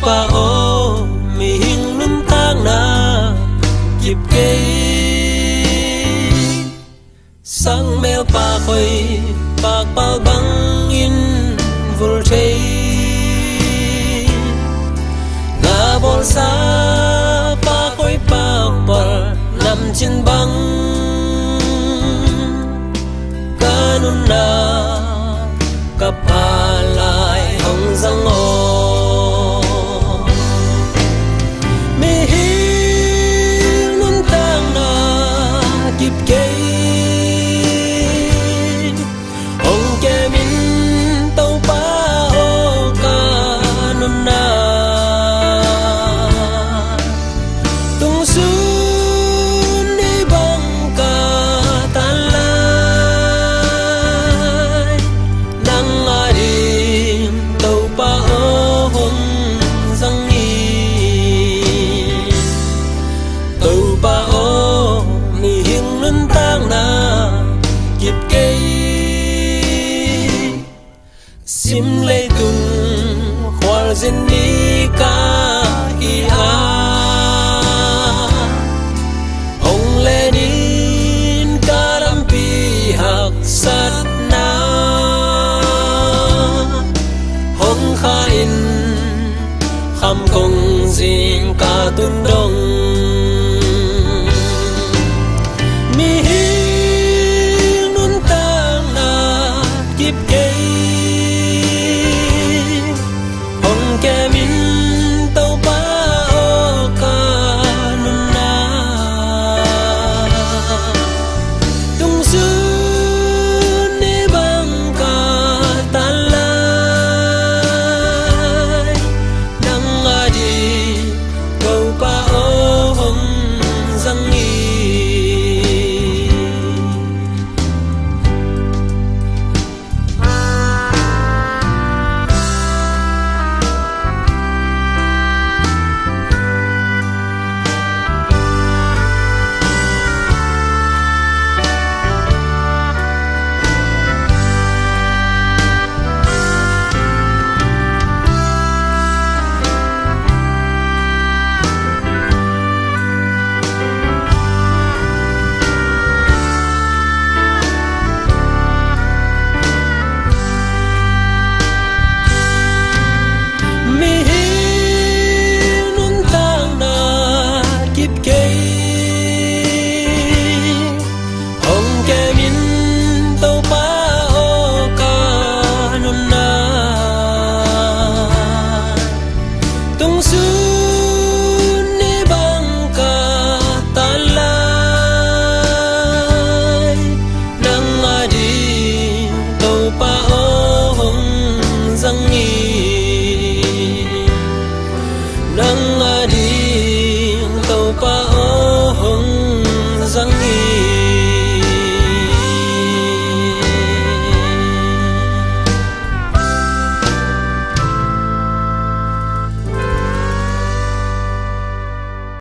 pa o mi hing lum tang na kip ke sang mel pa khoi pak pal bang in vul thei na bol sa pa khoi pa par nam chin bang kanun na kapalai hong zang o mi hing lum tang na kip ke sim lê tung khoar zin ni ka i a hong lê din ka ram pi hak sat na hong kha in kham kong zing ka tun dong mi hi nun tang na kip ke nang ading tàu pa o hong zang